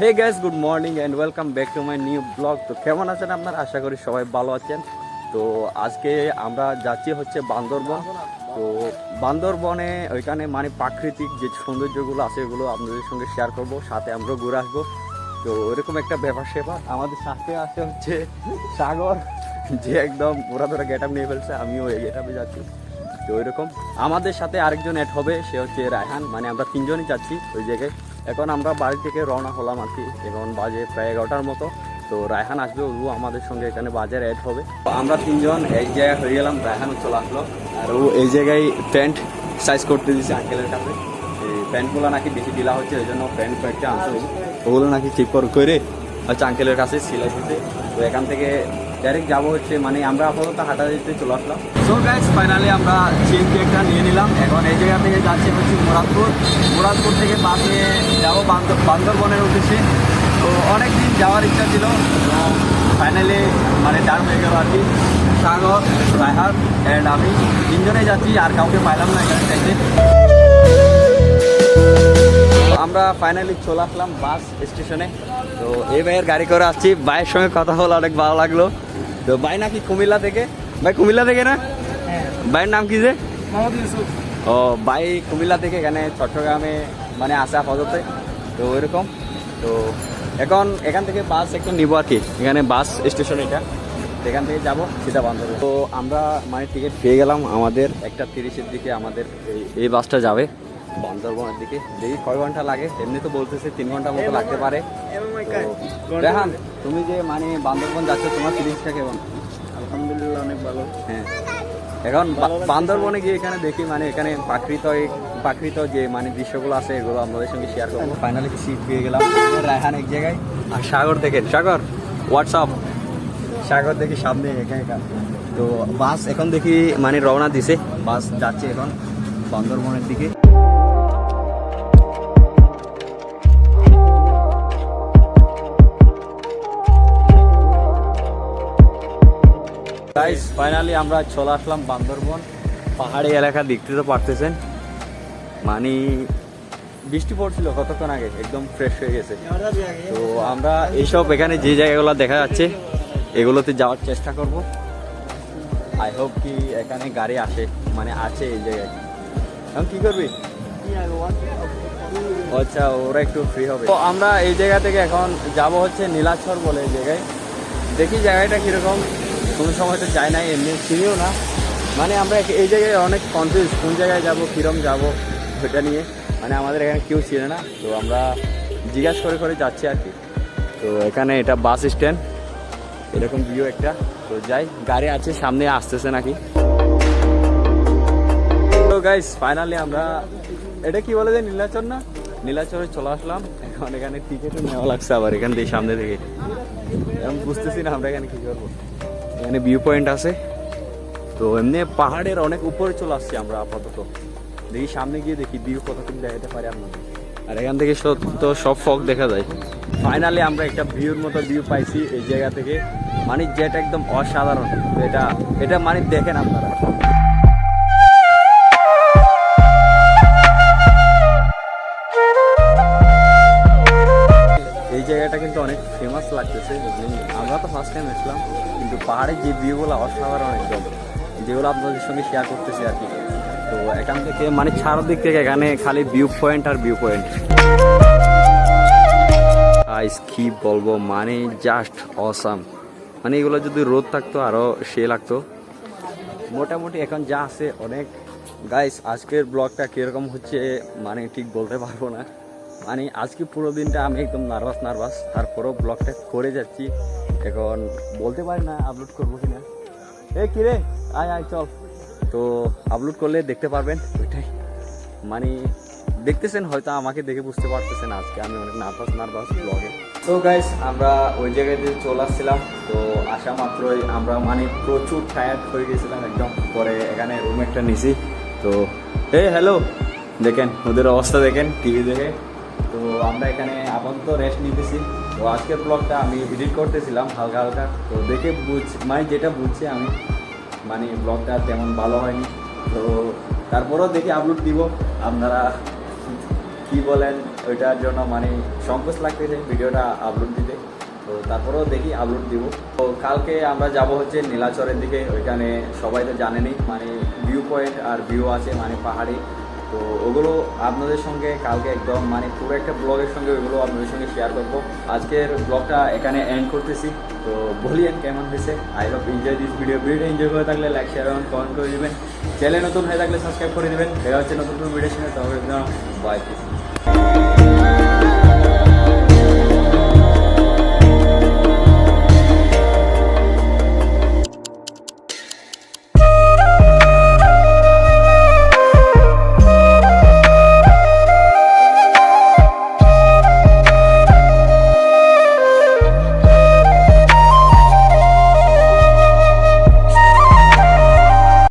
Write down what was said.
Hey guys, good morning and welcome back to my new blog. তো কেমন আছেন আপনারা? আশা করি সবাই ভালো আছেন। তো আজকে আমরা যাচ্ছি হচ্ছে বান্দরবন। তো বান্দরবনে ওইখানে মানে প্রাকৃতিক যে সৌন্দর্যগুলো আছে এগুলো আপনাদের সঙ্গে শেয়ার করব, সাথে আমরাও ঘুরে আসবো। তো ওইরকম একটা ব্যাপার সেপার আমাদের সাথে আছে হচ্ছে সাগর, যে একদম ওরা ধরা গেট আপ নিয়ে ফেলছে, আমিও এই গেট আপে যাচ্ছি। তো ওইরকম আমাদের সাথে আরেকজন অ্যাড হবে, সে হচ্ছে রায়হান। মানে আমরা তিনজনই যাচ্ছি ওই জায়গায়। এখন আমরা বাড়ি থেকে রওনা হলাম আর কি, এখন বাজে প্রায় 11টার মতো। তো রায়হান আসবে, ও আমাদের সঙ্গে এখানে বাজারে অ্যাড হবে। তো আমরা তিনজন এই জায়গায় হয়ে গেলাম, রায়হান চলে আসলো। আর ও এই জায়গায় প্যান্ট সাইজ করতে দিয়েছে আঙ্কেলের কাছে। এই প্যান্টগুলো নাকি বেশি ঢিলা হচ্ছে, ওই জন্য প্যান্ট কয়েকটা আনতে হবে, ওগুলো নাকি ঠিক করে হচ্ছে আঙ্কেলের কাছে সিলাই দিতে। তো এখান থেকে ডাইরেক্ট যাবো হচ্ছে, মানে আমরা আপাতত হাঁটা দিতে চলে আসলাম। সো গাইস, ফাইনালি আমরা সিএনজি একটা নিয়ে নিলাম। এখন এই জায়গা থেকে যাচ্ছে হচ্ছে মুরাদপুর থেকে বাস নিয়ে যাবো বান্দরবনের উদ্দেশ্যে। তো অনেক দিন যাওয়ার ইচ্ছা ছিল, তো ফাইনালি মানে ডান হয়ে গেল আর কি। সাগর, রায়হান অ্যান্ড আমি তিনজনেই যাচ্ছি, আর কাউকে পাইলাম না এখানে চাইতে। আমরা ফাইনালি চলে আসলাম বাস স্টেশনে। তো এই ভাইয়ের গাড়ি করে আসছি, ভাইয়ের সঙ্গে কথা হলো, অনেক ভালো লাগলো। তো ভাই নাকি কুমিল্লা থেকে, ভাই কুমিল্লা থেকে না? ভাইয়ের নাম কি যে? ও ভাই কুমিল্লা থেকে এখানে চট্টগ্রামে মানে আসে আপাতত। তো ওইরকম। তো এখান থেকে বাস একটা নিবো আর কি, এখানে বাস স্টেশন এটা, এখান থেকে যাবো সিধা বান্দরবন। তো আমরা মানে টিকিট পেয়ে গেলাম, আমাদের 1:30-এর দিকে আমাদের এই বাসটা যাবে বান্দরবনের দিকে। দেখি কয় ঘন্টা লাগে, এমনি তো বলতেছে 3 ঘন্টার মতো লাগতে পারে। রেহান, তুমি যে মানে বান্দরবন যাচ্ছ, তোমার ফিলিংসটা কেমন? আলহামদুলিল্লাহ অনেক ভালো। হ্যাঁ, এখন বান্দরবনে গিয়ে এখানে দেখি মানে এখানে প্রাকৃত যে মানে দৃশ্যগুলো আছে এগুলো আপনাদের সঙ্গে শেয়ার করবো। ফাইনালি সিট পেয়ে গেলাম, রায়হান এক জায়গায় আর সাগর দেখেন, সাগর হোয়াটসঅ্যাপ, সাগর দেখি সামনে এখানে। তো বাস এখন দেখি মানে রওনা দিছে, বাস যাচ্ছে এখন বান্দরবনের দিকে। গাইস, ফাইনালি আমরা চলে আসলাম বান্দরবন। পাহাড়ি এলাকা দেখতে তো পারতেছেন, মানে বৃষ্টি পড়ছিল কতক্ষণ আগে, একদম ফ্রেশ হয়ে গেছে। তো আমরা এইসব এখানে যে জায়গাগুলো দেখা যাচ্ছে এগুলোতে যাওয়ার চেষ্টা করব। আই হোপ কি এখানে গাড়ি আসে, মানে আছে এই জায়গায়। এখন কি করবি? আচ্ছা, ওরা একটু ফ্রি হবে। তো আমরা এই জায়গা থেকে এখন যাব হচ্ছে নীলাচল বলে এই জায়গায়। দেখি জায়গাটা কীরকম, কোনো সময় তো যাই নাই, এমনি চিনিও না। মানে আমরা এই জায়গায় অনেক কনফিউজ, কোন জায়গায় যাব, কীরকম যাব সেটা নিয়ে। মানে আমাদের এখানে কেউ ছিল না, তো আমরা জিজ্ঞাসা করে যাচ্ছি আর কি। তো এখানে এটা বাস স্ট্যান্ড, এরকম ভিউ একটা। তো যাই, গাড়ি আছে সামনে, আসতেছে নাকি। তো গাইস, ফাইনালি আমরা এটা কি বলে যে নীলাচল না, নীলাচলে চলে আসলাম। এখন এখানে টিকিটও নেওয়া লাগছে আবার এখান থেকে, সামনে থেকে। এখন বুঝতেছি না আমরা এখানে কী করবো। এখানে ভিউ পয়েন্ট আছে, তো এমনি পাহাড়ের অনেক উপরে চলে আসছি আমরা আপাতত। দেখি সামনে গিয়ে দেখি ভিউ কতটুকু দেখাতে পারি আপনাদের। আর এখান থেকে তো সব ফগ দেখা যায়। ফাইনালি আমরা একটা ভিউর মতো ভিউ পাইছি এই জায়গা থেকে, মানে যেটা একদম অসাধারণ। এটা মানে দেখেন আপনারা। এই জায়গাটা কিন্তু অনেক ফেমাস লাগতেছে। আমরা তো ফার্স্ট টাইম এসলাম, কিন্তু পাহাড়ের যে ভিউগুলো অসাধারণ একদম, যেগুলো আপনাদের সঙ্গে শেয়ার করতেছি আর কি। তো এখান থেকে মানে চারদিক থেকে এখানে খালি ভিউ পয়েন্ট আর ভিউ পয়েন্ট। কি বলবো, মানে জাস্ট অসাম। মানে এগুলো যদি রোদ থাকতো আরও সে লাগতো। মোটামুটি এখন যা আছে অনেক। গাইস, আজকের ব্লগটা কীরকম হচ্ছে মানে ঠিক বলতে পারবো না। মানে আজকে পুরো দিনটা আমি একদম নার্ভাস, তারপরেও ব্লগটা করে যাচ্ছি। এখন বলতে পারি না আপলোড করবো কিনা। কিরে আয় চল। তো আপলোড করলে দেখতে পারবেন, ওইটাই মানে দেখতেছেন হয়তো, আমাকে দেখে বুঝতে পারতেছেন আজকে আমি অনেক নার্ভাস ব্লগে। তো গাইস, আমরা ওই জায়গায় দিয়ে চলে আসছিলাম। তো আসা মাত্রই আমরা মানে প্রচুর টায়ার্ড হয়ে গেছিলাম একদম। পরে এখানে রুম একটা নিছি। তো হ্যালো, দেখেন ওদের অবস্থা, দেখেন টিভি দেখে। তো আমরা এখানে আপাতত রেস্ট নিতেছি। তো আজকের ব্লগটা আমি এডিট করতেছিলাম হালকা। তো দেখে মানে যেটা বুঝছি আমি, মানে ব্লগটা তেমন ভালো হয়নি। তো তারপরেও দেখি আপলোড দিব, আপনারা কি বলেন ওইটার জন্য মানে সংকোচ লাগতেছে ভিডিওটা আপলোড দিতে। তো তারপরেও দেখি আপলোড দিব। তো কালকে আমরা যাব হচ্ছে নীলাচরের দিকে, ওইখানে সবাই তো জানেনই মানে ভিউ পয়েন্ট আর ভিউ আছে মানে পাহাড়ি। তো ওগুলো আপনাদের সঙ্গে কালকে একদম মানে পুরো একটা ব্লগের সঙ্গে ওইগুলো আপনাদের সঙ্গে শেয়ার করবো। আজকের ব্লগটা এখানে এন্ড করতেছি। তো বলিয়েন কেমন হয়েছে। আই হোপ এনজয় দিস ভিডিওটা এনজয় করে থাকলে লাইক শেয়ার এবং কমেন্ট করে দেবেন। চ্যানেল নতুন হয়ে থাকলে সাবস্ক্রাইব করে দেবেন। দেখা হচ্ছে নতুন ভিডিওর সঙ্গে। তবে বাই।